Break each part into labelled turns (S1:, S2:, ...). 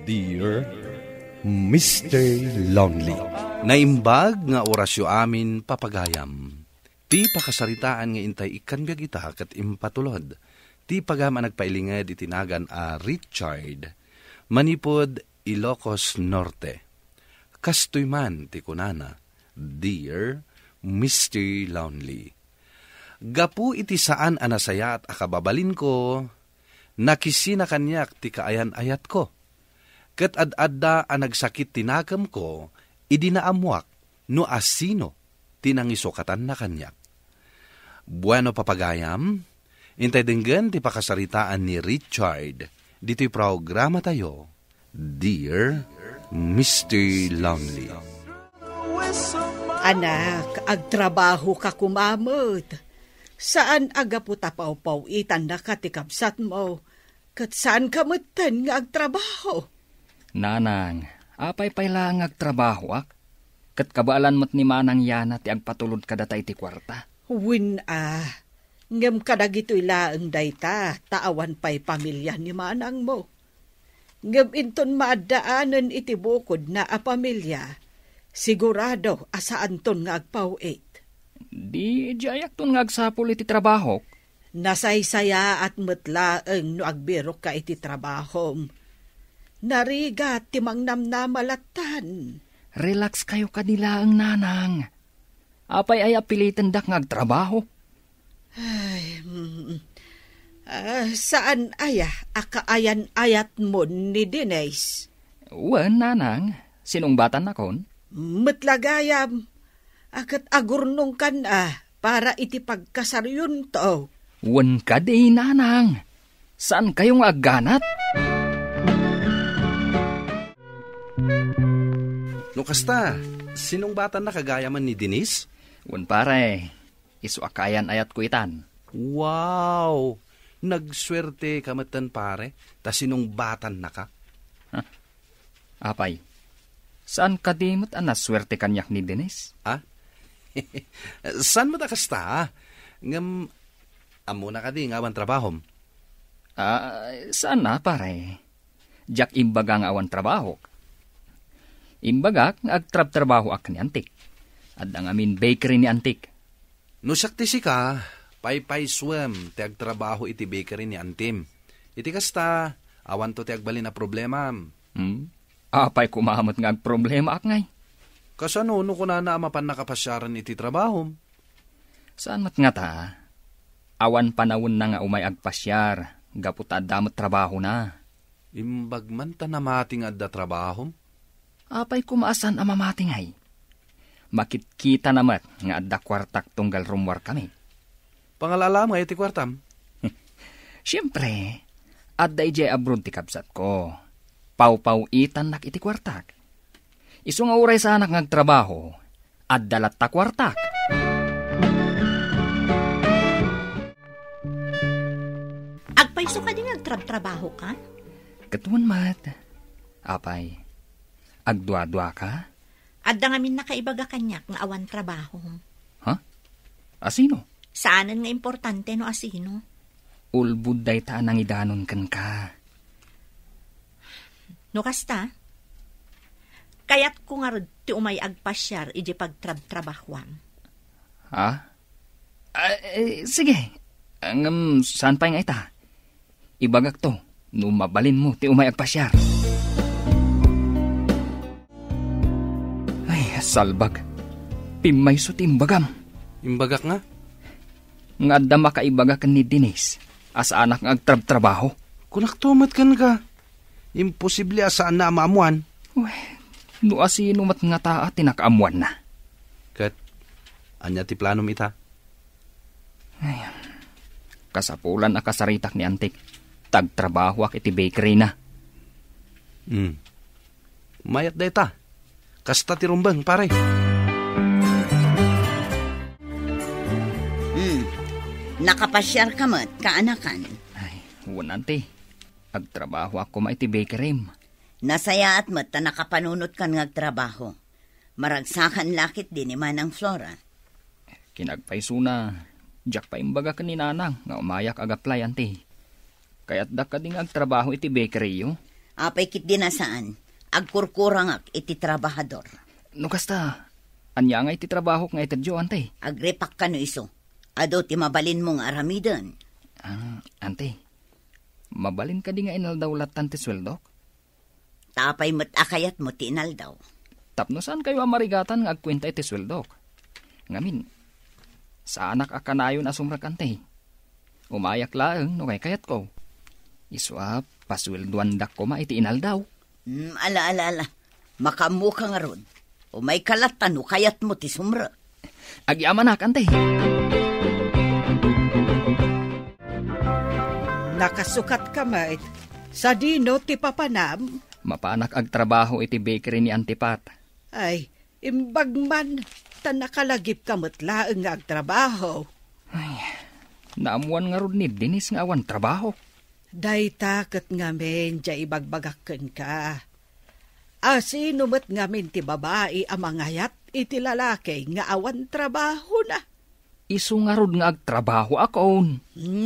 S1: Dear Mr. Lonely.
S2: Naimbag nga orasyo amin papagayam. Ti pakasaritaan nga intay ikanbyag ita kat impatulod. Ti pagama nagpailinged itinagan a Richard. Manipod Ilocos Norte. Kastoy man ti kunana. Dear Mr. Lonely. Gapu iti saan anasaya at akababalin ko, nakisina kanyak ti kaayan-ayat ko. Ket ad-adda ang nagsakit tinagam ko, idinaamuak no asino tinangisokatan na kanyak. Bueno papagayam, intay denggan ti pakasaritaan ni Richard, dito'y programa tayo, Dear Mr. Lonely.
S3: Anak, agtrabaho ka kumamot. Saan aga po tapaw-paw itan na katikabsat mo? Kat saan ka matan nga agtrabaho?
S4: Nanang, apay lang agtrabaho ak. Kat kabaalan mo't ni manang yana ti agpatulod kadatay ti kwarta.
S3: Win ngem kadagito'y laeng dayta, taawan pa'y pamilya ni manang mo. Ngem inton maadaanan iti bukod na a pamilya, sigurado asaan ton nga agpawit.
S4: Di jayak ton nga agsapol iti trabaho.
S3: Nasaysaya at metlaeng no agbirok ka iti trabahom. Narigat timang namnamalatan.
S4: Relax kayo kanila ang nanang. Apay ay apilitan dak nga agtrabaho.
S3: Ay, saan akaayan-ayat mo ni Denise?
S4: Wan, nanang. Sinong batan na kon?
S3: Metlagayam. Akat agurnong kan para iti pagkasaryon to.
S4: Wan ka di, nanang. Saan kayong agganat?
S2: No kasta, sinong bata na kagayaman ni Denise?
S4: Wan pare, iso akayan ayat ko itan.
S2: Wow! Nagswerte kamatan pare, ta sinong batan na ka?
S4: Huh? Apay, saan ka di mo't anaswerte kanyak ni Denise?
S2: Saan mo ta kasta? Ngam, amo na ka di ngawan trabahom?
S4: Saan na pare? Jak imbaga nga awan trabaho. Imbagak agtrab-trabaho ak ni Antik. At ang amin bakery ni Antik.
S2: No sakti si ka, pay swem, ti agtrabaho iti bakery ni Antim. Iti kasta, awan to ti agbalin na problema.
S4: Apay kumamot nga agproblema ak ngay.
S2: Kasano no kuna na amapan nakapasyaran iti trabaho?
S4: Saan mat nga ta? Awan panawon na nga umay agpasyar, gaput adamot trabaho na.
S2: Imbagman ta na mating adda trabaho?
S4: Apay kumaasan amamating ay. Makitkita namat nga adda kwartak tunggal rumwar kami.
S2: Pangalala mo iti kwartam?
S4: Siyempre, adda ijay abroad ti kabsat ko. Pau-pau-itan nak iti kwartak. Isu nga uray sa anak ngagtrabaho, adda latta kwartak.
S5: Agpaiso ka din nagtrabaho ka?
S4: Katuan mat. Apay, agdwa-dwa ka?
S5: Adda ngamin nakaibaga kanyak nga awan trabaho.
S4: Ha? Asino?
S5: Saanan nga importante no asino?
S4: Ulbud day taan ang idanon kan ka.
S5: No kasta? Kaya't ko nga ti umay agpasyar iji pagtrabahwam.
S4: Ha? Sige. Saan pa yung ita? Ibagak to. No mabalin mo ti umay agpasyar. Ay, salbag. Pimay so ti imbagam.
S2: Imbagak nga?
S4: Nga adda makaibagak ni Denise. As anak ng agtrab-trabaho.
S2: Kunaktumat kan ka. Imposible asaan na amamuan.
S4: Uy, no asino mat nga taa tinakaamuan na.
S2: Kat, anya ti planom ita?
S4: Ay, kasapulan na kasaritak ni Antik. Tagtrabaho ak iti bakery na.
S2: Mayat da ita. Kasta ti rumbang, pare.
S6: Nakapasyar ka mat, kaanakan.
S4: Ay, Anti. Agtrabaho ako ma iti bakery.
S6: Nasaya at mat na nakapanunot kan ngagtrabaho. Maragsakan lakit din ni Manang Flora.
S4: Kinagpaiso na. Diyak pa imbaga ka ni Nanang nga umayak agaplay, Anti. Kaya't da ka ding agtrabaho iti bakery yo.
S6: Apay kit dinasaan, agkurkurangak iti trabahador.
S4: No kasta, anya nga iti trabaho nga itadyo, ante.
S6: Agrepak ka no iso. Ado ti mabalin mong aramidan.
S4: Ante, mabalin ka di nga inaldaw latan ti sweldok?
S6: Tapay mo't akayat mo ti inaldaw.
S4: Tapno saan kayo amarigatan nga agkwenta iti sweldok? Ngamin, sa anak akanayon asumrak, ante. Umayak laeng no kay kayat ko. Iswa, paswelduan dak ko ma iti inaldaw.
S6: Ala. Makamu ka nga ron. O may kalatan o kayat mo ti sumra.
S4: Agyamanak, ante.
S3: Nakasukat ka, mait. Sa dino ti papanam.
S4: Mapanak agtrabaho iti bakery ni Antipat.
S3: Ay, imbag man, nakalagip ka matlaang nga agtrabaho.
S4: Ay, naamuan nga ron ni Dinis nga awan trabaho.
S3: Dayta kat ngamin, dya ibagbagakken ka. Sino mat ngamin ti babae amangayat iti lalaki nga awan trabaho na.
S4: Isu nga rod nga agtrabaho akon.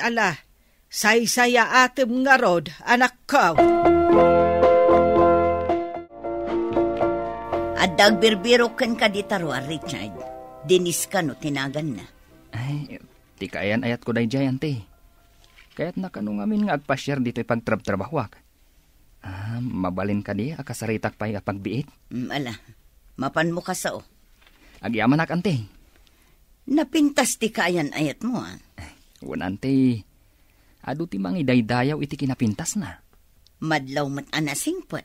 S3: Ala, say-saya atim nga rod, anak ko.
S6: At dagbirbiro ken ka ditarwa, Richard. Dinis ka no tinagan na.
S4: Ay, ti kaayan ayat ko day ante. Kaya't nakano ngamin nga agpasyar dito ipagtrab-trabahwak. Mabalin ka di, akasaritak pa'y apagbiit.
S6: Ala, mapan mo ka sao.
S4: Agyaman ak, ante.
S6: Napintas ti kaayan ayat mo,
S4: Ante. Ado ti mangi daydayaw iti kinapintas na.
S6: Madlaw mat anasingpot.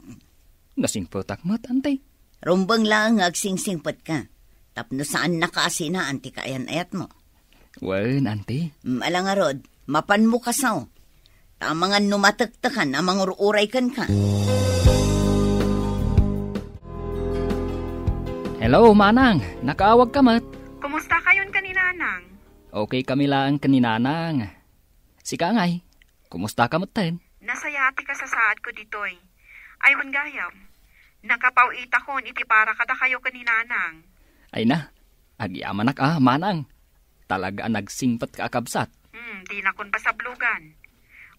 S4: Nasingpotak mat, ante.
S6: Rumbang lang agsingsingpot ka. Tapno saan nakasinaan ti kaayan ayat mo.
S4: Wen, ante.
S6: Ala nga rod, mapan mo ka sao. Tamangan numataktakan, amang ururay kan ka.
S4: Hello, Manang. Nakaawag ka mat.
S7: Kumusta kayon kaninanang?
S4: Okay kami lang kaninanang. Si Kangay, kumusta ka mat ten?
S7: Nasayati ka sa saad ko ditoy. Aywan gayam. Nakapauita kon iti para kada kayo kaninanang.
S4: Ay na, agyaman ak Manang. Talaga nagsingpat ka akabsat.
S7: Di na kon pasablugan.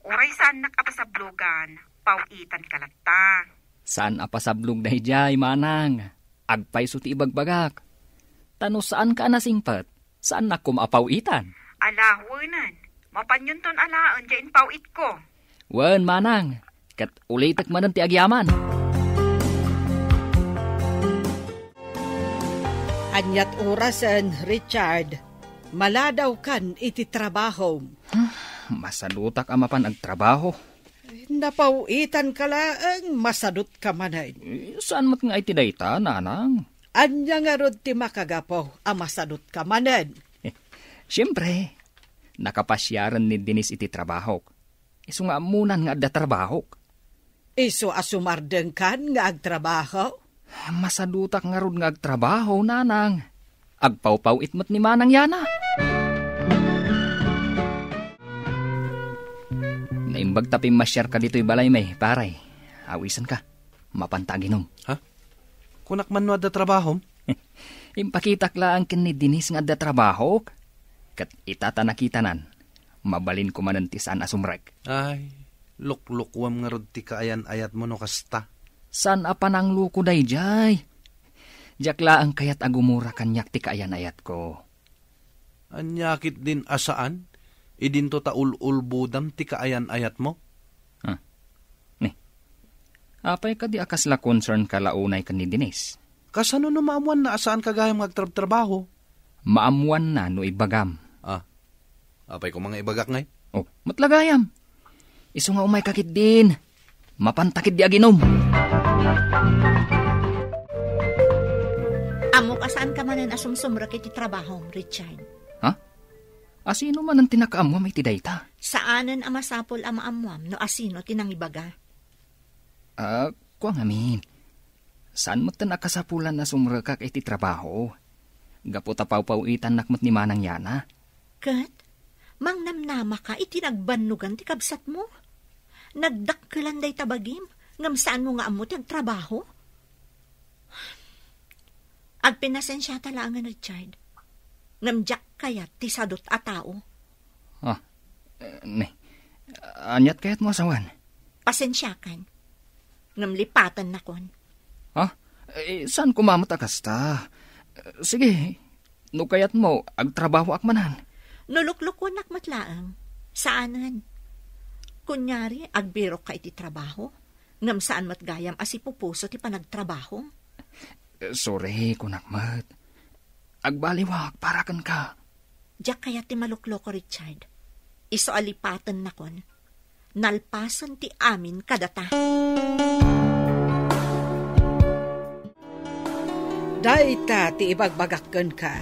S7: Oray saan nakapasablugan, pauitan ka lata.
S4: Saan apasablog na hijay, Manang? Agpay so ti ibagbagak. Tano saan ka nasingpat? Saan na kumapauitan?
S7: Ala, wanan. Mapanyon ton alaan dyan pauit ko.
S4: Wan, Manang. Kat ulitak manan ti agyaman.
S3: Anyat orasan, Richard. Maladaw kan iti trabaho.
S4: Masadutak amapan agtrabaho.
S3: Napauitan ka lang, masadot ka manay.
S4: Saan mat nga iti dayta, Nanang?
S3: Anya nga rod ti makagapo, masadot ka manan.
S4: Siyempre, nakapasyaran ni Dinis iti trabaho. Isu nga amunan nga adda trabaho.
S3: Isu asumardeng kan nga agtrabaho?
S4: Masadutak nga rod nga agtrabaho, Nanang. Agpaw-paw itmat ni Manang yana. Naimbag tapim masyar ka dito'y balay may, paray. Awisan ka, mapantaginom.
S2: Ha? Kunak man no adda trabaho?
S4: Impakitak lang kin ni Dinis nga adda trabaho. Kat itatanakitanan, mabalin ko manan ti saan asumrek.
S2: Ay, luklukwam nga rod ti kaayan ayat mo no kasta.
S4: San apanang luko day jay? Jakla ang kayat agumura kanyak ti kaayan ayat ko.
S2: Anyakit din asaan? Idinto ta ulbudam ti kaayan ayat mo?
S4: Apay ka di akas la concern ka launay ka ni Dinis.
S2: Kasano no maamuan na asaan kagayam magtrabaho?
S4: Maamuan na no ibagam.
S2: Apay ko mga ibagak ngay?
S4: Oh, matlagayam. Isu nga umay kakit din. Mapantakid di aginom.
S5: Amo ka saan ka manan asumsumra kiti trabaho, Richard?
S4: Asino man ang tinakaamwam iti dayta?
S5: Saanan amasapol amaamuam no asino tinangibaga?
S4: Kuang amin. Saan mo tinakasapulan na sumrakak iti trabaho? Gapo tapaw-pawitan nakmat ni Manang yana.
S5: Kat, mangnamnama ka iti nagbanugan ti kabsat mo? Nagdakkelan day tabagim? Ngam saan mo nga amo ti agtrabaho? Agpinasensya talangan, Richard. Ngamjak kaya ti sadot a tao.
S4: Anyat kayat mo asawan?
S5: Pasensyakan. Ngamlipatan na kon.
S4: Ha? Saan kumamot akasta? Sige, no kayat mo, agtrabaho akmanan.
S5: Nuluklukon akmatlaang. Saanan? Kunyari, agbiro ka iti trabaho. Ngam saan matgayam as ipupuso ti panagtrabaho.
S4: Sorry, kunakmat. Agbaliwak, parakan ka.
S5: Diyak kaya ti malukloko, Richard. Iso alipatan na kon. Nalpasan ti amin kadata.
S3: Dayta ti ibagbagakken ka.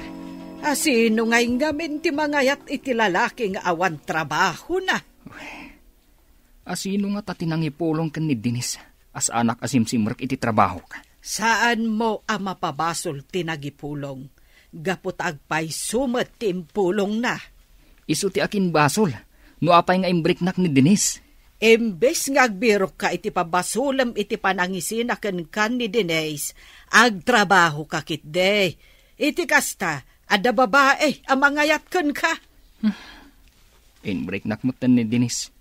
S3: Asino ngay ngamin ti mangayat iti lalaki nga awan trabaho na.
S4: Asino nga tatinang ipulong kan ni Dinis as anak asimsimrek iti trabaho ka?
S3: Saan mo ang mapabasol tinagipulong? Gapot agpay sumet ti impulong na.
S4: Isu ti akin basol, no apay nga imbreknak ni Dinis.
S3: Embes nga agbirok ka iti pabasulam iti panangisinaken kan ni Denise, agtrabaho ka kitde. Iti kasta, ada babae ang mangayatken ka.
S4: Imbreknak mo tan ni Dinis.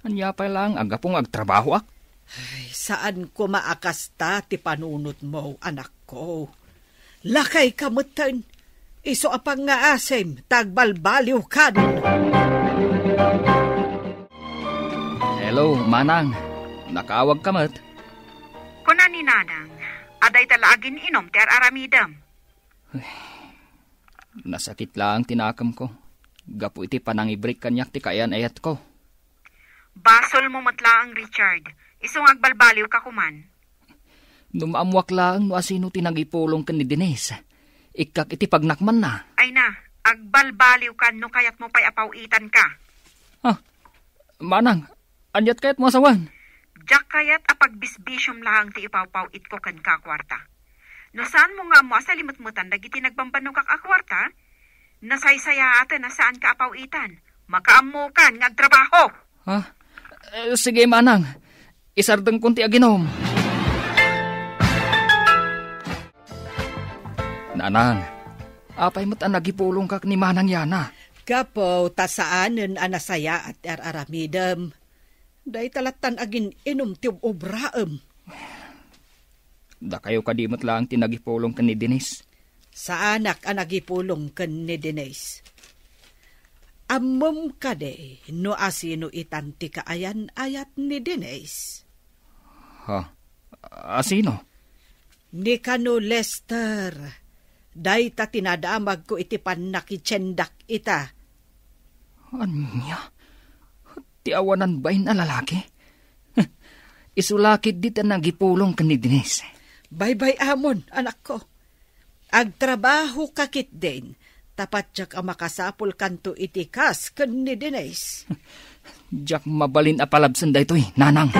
S4: Anya pa lang, agapong agtrabaho ak.
S3: Ay, saan ko maakasta ti panunot mo, anak ko? Lakay kamutan, iso apang nga asem, tagbalbaliw ka din.
S4: Hello, Manang. Nakaawag ka mat?
S7: Kuna ni Nanang, aday talagin inom ter aramidam.
S4: Nasakit lang tinakam ko. Gapu iti panangibrik kanyak ti kayan ayat ko.
S7: Basol mo matlaang, Richard. Isong agbalbaliw ka kuman.
S4: Numaamwak lang no asino tinagipulong kan ni Denise. Ikak iti pagnakman na.
S7: Ay na, agbalbaliw ka no kayat mo pa'y apawitan ka.
S4: Manang, anyat kayat mo asawan?
S7: Diyak kayat apagbisbisyom lang ti ipawpawit ko kan kakwarta. No saan mo nga mo sa limutmutan dagiti nagbambanong kak akwarta? Nasaysaya ata na saan ka apawitan. Makaamukan ngagtrabaho.
S4: Sige, Manang. Isardeng kunti aginom. Nanang, apay mo't ang nagipulong kak ni Manang Yana.
S3: Kapo, tasaanen anasaya at aramidam. Day talatan agin inom tiyub obraem.
S4: Da kayo kadimot lang tinagipulong ka ni Denise.
S3: Sa anak ang nagipulong ka ni Denise. Amom ka de, no asino itanti ka ayan ayat ni Denise.
S4: Asino?
S3: Ni kano Lester. Day ta tinadamag ko iti panakitsendak ita.
S4: Anya? Ti awanan ba'y na lalaki? Isulakit di ta nagipulong ka ni Denise.
S3: Bye-bye amon, anak ko. Agtrabaho kakit din. Tapat jak ang makasapol kanto itikas kan ni Denise.
S4: Jak mabalin apalabsan da ito'y, Nanang.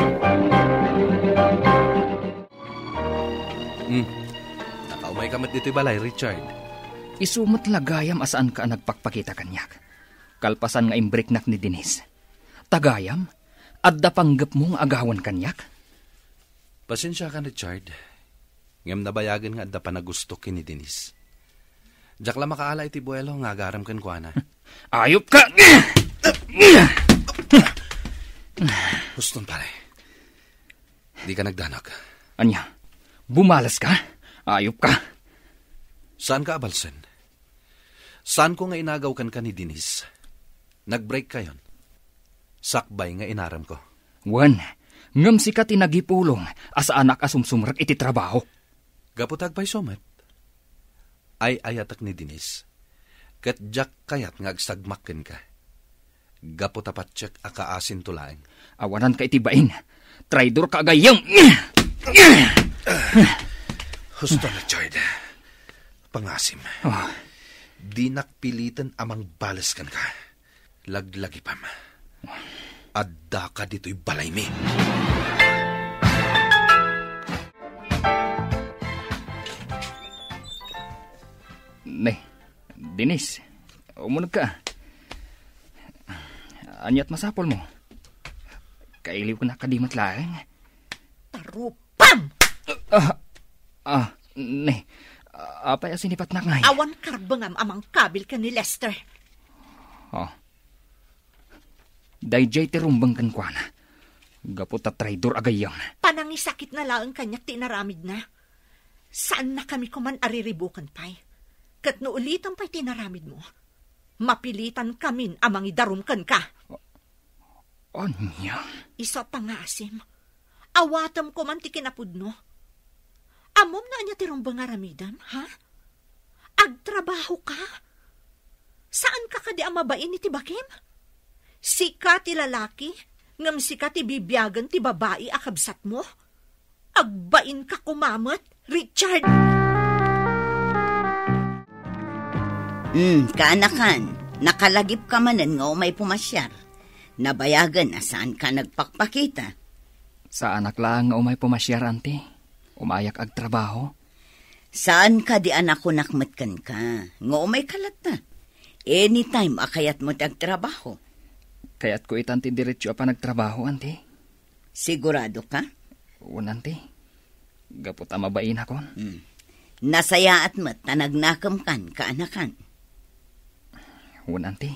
S2: Nakaumay kamat dito'y balay, Richard.
S4: Isumot lagayam asaan ka nagpakpakita kanyak. Kalpasan nga imbreknak ni Denise. Tagayam, adda panggap mong agawan kanyak.
S2: Pasensya ka, Richard. Ngam nabayagan nga adda pa na gusto kini Denise. Diyak lang makaala iti buwelo nga agaram kan kwa na.
S4: Ayop ka!
S2: Huston pare. Di ka nagdanag.
S4: Anya, bumalas ka? Ayop ka?
S2: Saan ka abalsen? Saan ko nga inagaw kan ka ni Denise? Nag-break kayon. Sakbay nga inaram ko.
S4: Wan, ngam si ka tinagipulong asa anak asumsumrak iti trabaho.
S2: Gaputag pa'y somet. Ay ayatak ni Denise. Kat jak kayat nga agsagmakin ka. Gaputapatsyak akaasin tulaeng.
S4: Awanan ka itibain. Traidor ka agayang.
S2: Husto na, Richard. Pangasim. Di nakpilitan amang balas kan ka. Laglagi pam. Adda ka dito'y balay mi.
S4: Denise, umunag ka. Anyat masapol mo. Kailiw ko na kadimat lang.
S5: Tarupam!
S4: Apay asinipat na ngay.
S5: Awan karbangam amang kabil ka ni Lester.
S4: Dayjay ti rumbang kan kwa na. Gapot at traidor agayam.
S5: Panangisakit na laang kanyak tinaramid na. Saan na kami kuman ariribukan pa'y? Kat no ulitan pa'y tinaramid mo. Mapilitan kamin amang idarumkan ka.
S4: Anya?
S5: Isa pa nga asim. Awatam ko man ti kinapudno. Amom na anya tirumbang aramidam, ha? Agtrabaho ka? Saan ka kadi amabain iti bakim? Sika ti lalaki, ngam sika ti bibiyagan ti babae akabsat mo? Agbain ka kumamot, Richard!
S6: Kaanakan, nakalagip ka manan nga umay pumasyar. Nabayagan na saan ka nagpakpakita.
S4: Sa anak lang nga umay pumasyar, ante. Umayak ag trabaho.
S6: Saan ka di anak ko nakmatkan ka? Nga umay kalat na. Anytime akayat mo tagtrabaho.
S4: Kaya't ko itanti diretsyo pa nagtrabaho, ante.
S6: Sigurado ka?
S4: Oo, ante. Gapot amabain ako.
S6: Nasaya at mat tanagnakam kan kaanakan.
S4: Oo, ante.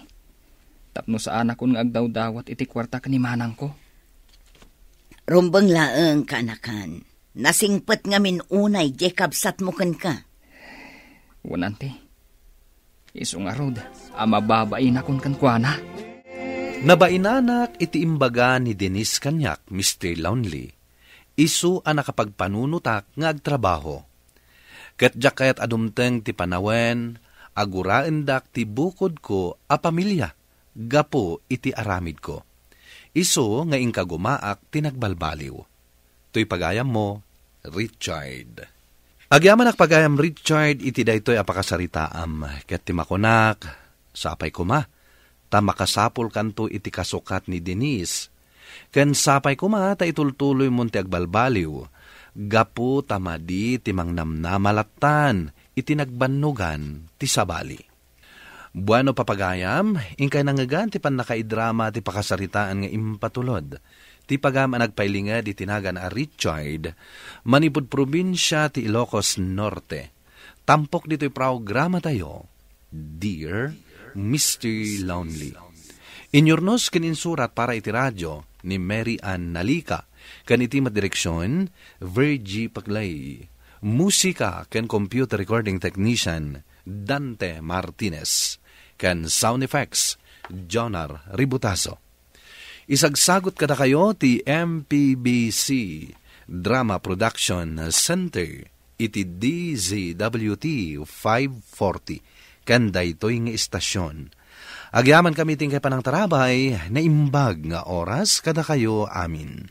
S4: Tapno sa anak ko nga agdaw-dawat iti kwarta kanimanang ko.
S6: Rumbang laeng kaanakan. Nasingpet ngamin unay, Jacob, satmukan ka.
S4: Wanante, isong arod, amababain akong kankwana.
S2: Nabainanak iti imbaga ni Denise kanyak, Mr. Lonely. Isu ang nakapagpanunutak nga agtrabaho. Ket jakayat adumteng ti panawen, aguraendak ti bukod ko a pamilya, gapo iti aramid ko. Isu nga ingkagumaak tinagbalbaliw. To'y pagayam mo, Richard. Agyaman ak pagayam Richard, iti daytoy apakasaritaam. Ket ti makunak, sapay kuma, ta makasapol kanto iti kasukat ni Denise. Ken sapay kuma, ta itultuloy mo ti agbalbaliw. Gapu tamadi ti mangnamnamalatan, iti nagbannugan ti sabali. Buano papagayam, ingkay nangagan ti panakaidrama ti pakasaritaan nga impatulod. Ti pagam nagpailingad itinagan a Richard, manipud probinsya ti Ilocos Norte. Tampok dito'y programa tayo, Dear Mr. Lonely. Inyornos kininsurat para iti radyo ni Mary Ann Nalica, kan iti madireksyon, Virgie Paglay. Musika kan computer recording technician, Dante Martinez. Kan sound effects, Jonar Ributaso. Isagsagot kada kayo ti MPBC Drama Production Center iti DZWT 540 kanda ito'y nga istasyon. Agyaman kami tingkay panang tarabay na imbag nga oras kada kayo amin.